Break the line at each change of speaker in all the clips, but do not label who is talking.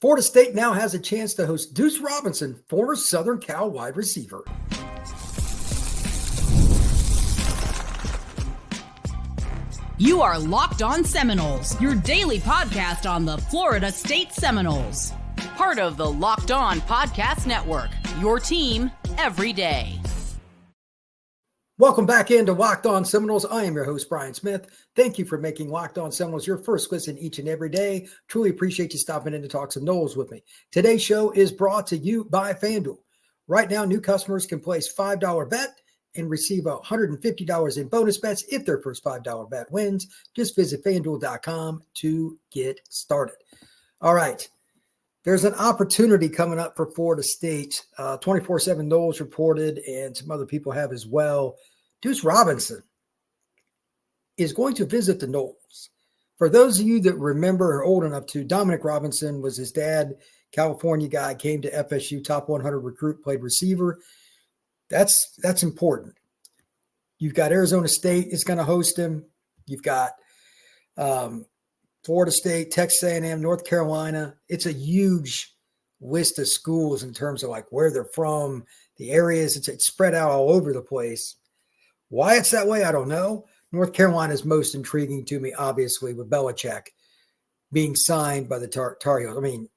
Florida State now has a chance to host Duce Robinson, former Southern Cal wide receiver.
You are Locked On Seminoles, your daily podcast on the Florida State Seminoles. Part of the Locked On Podcast Network, your team every day.
Welcome back into Locked On Seminoles. I am your host, Brian Smith. Thank you for making Locked On Seminoles your first listen each and every day. Truly appreciate you stopping in to talk some Noles with me. Today's show is brought to you by FanDuel. Right now, new customers can place $5 bet and receive $150 in bonus bets if their first $5 bet wins. Just visit FanDuel.com to get started. All right. There's an opportunity coming up for Florida State. 24/7 Noles reported, and some other people have as well. Duce Robinson is going to visit the Noles. For those of you that remember or are old enough to, Dominic Robinson was his dad, California guy, came to FSU, top 100 recruit, played receiver. That's important. You've got Arizona State is going to host him. You've got Florida State, Texas A&M, North Carolina. It's a huge list of schools in terms of like where they're from, the areas. It's spread out all over the place. Why it's that way, I don't know. North Carolina is most intriguing to me, obviously, with Belichick being signed by the Tar Heels. I mean,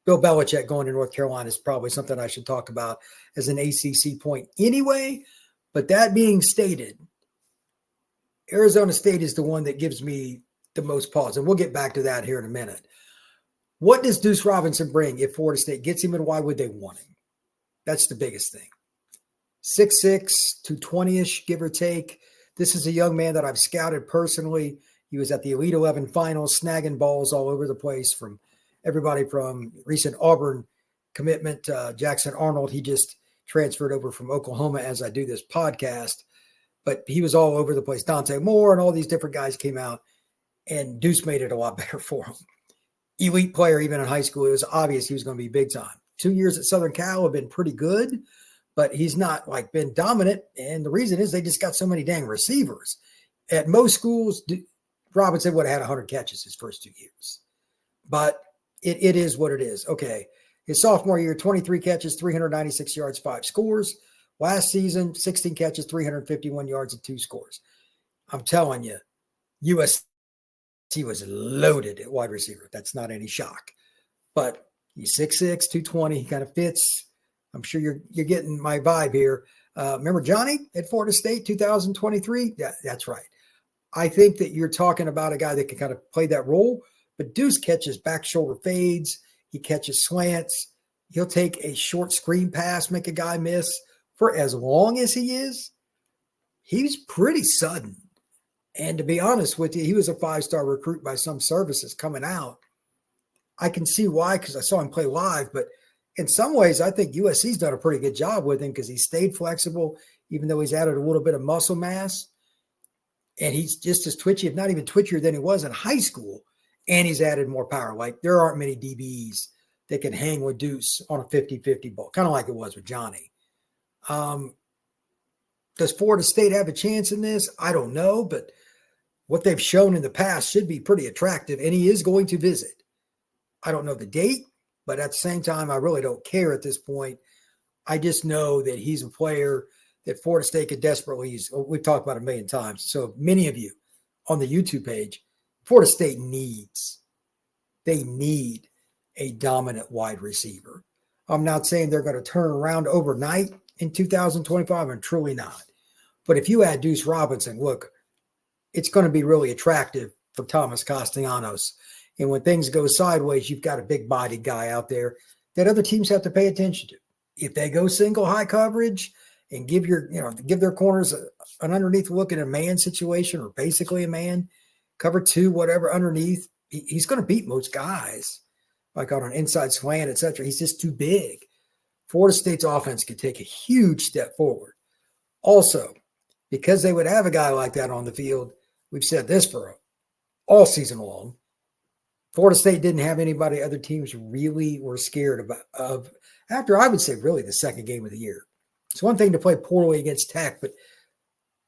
Bill Belichick going to North Carolina is probably something I should talk about as an ACC point anyway. But that being stated, Arizona State is the one that gives me the most pause. And we'll get back to that here in a minute. What does Duce Robinson bring if Florida State gets him, and why would they want him? That's the biggest thing. 6'6", 220-ish, give or take. This is a young man that I've scouted personally. He was at the Elite 11 finals, snagging balls all over the place from everybody from recent Auburn commitment, Jackson Arnold. He just transferred over from Oklahoma as I do this podcast. But he was all over the place. Dante Moore and all these different guys came out, and Duce made it a lot better for him. Elite player, even in high school. It was obvious he was going to be big time. 2 years at Southern Cal have been pretty good, but he's not like been dominant. And the reason is they just got so many dang receivers. At most schools, Robinson would have had 100 catches his first 2 years. But it is what it is. Okay. His sophomore year, 23 catches, 396 yards, 5 scores. Last season, 16 catches, 351 yards, and 2 scores. I'm telling you, USC was loaded at wide receiver. That's not any shock. But he's 6'6", 220. He kind of fits. I'm sure you're getting my vibe here. Remember Johnny at Florida State, 2023? Yeah, that's right. I think that you're talking about a guy that can kind of play that role, but Duce catches back shoulder fades. He catches slants. He'll take a short screen pass, make a guy miss. For as long as he is, he's pretty sudden. And to be honest with you, he was a 5-star recruit by some services coming out. I can see why, because I saw him play live, but in some ways, I think USC's done a pretty good job with him because he stayed flexible, even though he's added a little bit of muscle mass. And he's just as twitchy, if not even twitchier than he was in high school. And he's added more power. Like, there aren't many DBs that can hang with Duce on a 50-50 ball, kind of like it was with Johnny. Does Florida State have a chance in this? I don't know, but what they've shown in the past should be pretty attractive, and he is going to visit. I don't know the date, but at the same time, I really don't care at this point. I just know that he's a player that Florida State could desperately use. We've talked about it a million times. So many of you on the YouTube page, Florida State needs a dominant wide receiver. I'm not saying they're going to turn around overnight in 2025. I'm truly not. But if you add Duce Robinson, look, it's going to be really attractive for Thomas Castellanos. And when things go sideways, you've got a big-bodied guy out there that other teams have to pay attention to. If they go single high coverage and give their corners an underneath look in a man situation, or basically a man, cover 2, whatever underneath, he's going to beat most guys, like on an inside slant, etc. He's just too big. Florida State's offense could take a huge step forward. Also, because they would have a guy like that on the field, we've said this for all season long, Florida State didn't have anybody other teams really were scared of after, I would say, really the second game of the year. It's one thing to play poorly against Tech, but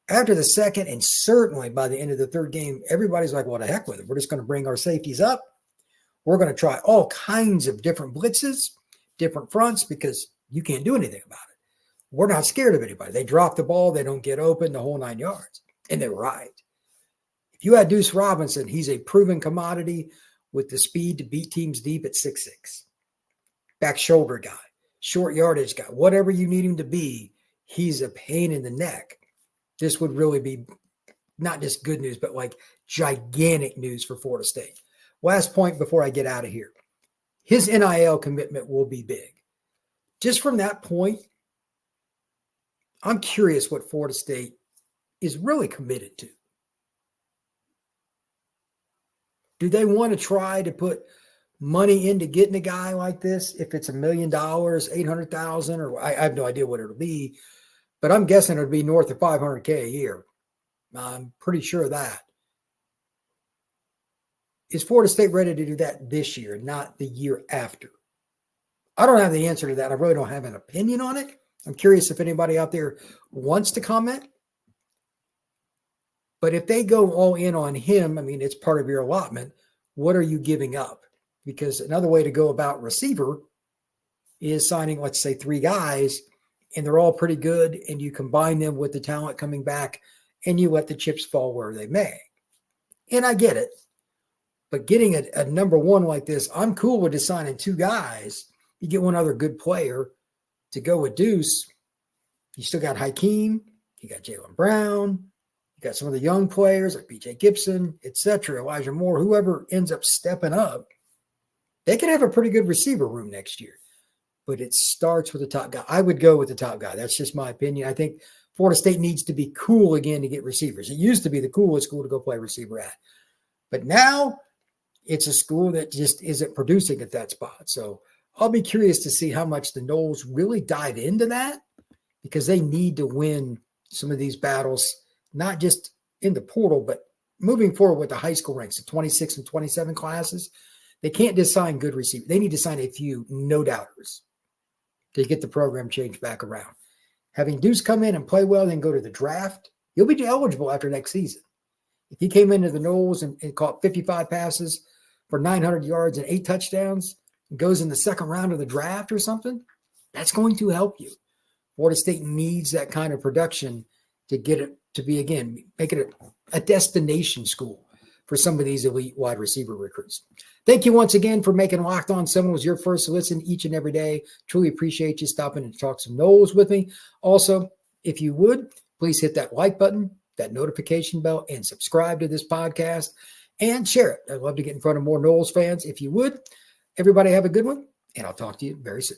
after the second and certainly by the end of the third game, everybody's like, well, the heck with it. We're just going to bring our safeties up. We're going to try all kinds of different blitzes, different fronts, because you can't do anything about it. We're not scared of anybody. They drop the ball. They don't get open, the whole 9 yards. And they're right. If you had Duce Robinson, he's a proven commodity with the speed to beat teams deep at 6'6". Back shoulder guy, short yardage guy, whatever you need him to be, he's a pain in the neck. This would really be not just good news, but like gigantic news for Florida State. Last point before I get out of here. His NIL commitment will be big. Just from that point, I'm curious what Florida State is really committed to. Do they want to try to put money into getting a guy like this? If it's $1 million, $800,000, or I have no idea what it'll be, but I'm guessing it'll be north of $500K a year. I'm pretty sure of that. Is Florida State ready to do that this year, not the year after? I don't have the answer to that. I really don't have an opinion on it. I'm curious if anybody out there wants to comment. But if they go all in on him, I mean, it's part of your allotment. What are you giving up? Because another way to go about receiver is signing, let's say, 3 guys, and they're all pretty good, and you combine them with the talent coming back, and you let the chips fall where they may. And I get it. But getting a number one like this, I'm cool with just signing 2 guys. You get one other good player to go with Duce. You still got Hakeem. You got Jaylen Brown. You got some of the young players like BJ Gibson, etc., Elijah Moore, whoever ends up stepping up. They can have a pretty good receiver room next year. But it starts with the top guy. I would go with the top guy. That's just my opinion. I think Florida State needs to be cool again to get receivers. It used to be the coolest school to go play receiver at. But now it's a school that just isn't producing at that spot. So I'll be curious to see how much the Noles really dive into that, because they need to win some of these battles, not just in the portal, but moving forward with the high school ranks, the 26 and 27 classes. They can't just sign good receivers. They need to sign a few no-doubters to get the program changed back around. Having Duce come in and play well, then go to the draft, he'll be eligible after next season. If he came into the Noles and caught 55 passes for 900 yards and 8 touchdowns and goes in the second round of the draft or something, that's going to help you. Florida State needs that kind of production to get it to be, again, make it a destination school for some of these elite wide receiver recruits. Thank you once again for making Locked On Seminoles your first listen each and every day. Truly appreciate you stopping and talk some Noles with me. Also, if you would, please hit that like button, that notification bell, and subscribe to this podcast and share it. I'd love to get in front of more Noles fans. If you would, everybody have a good one, and I'll talk to you very soon.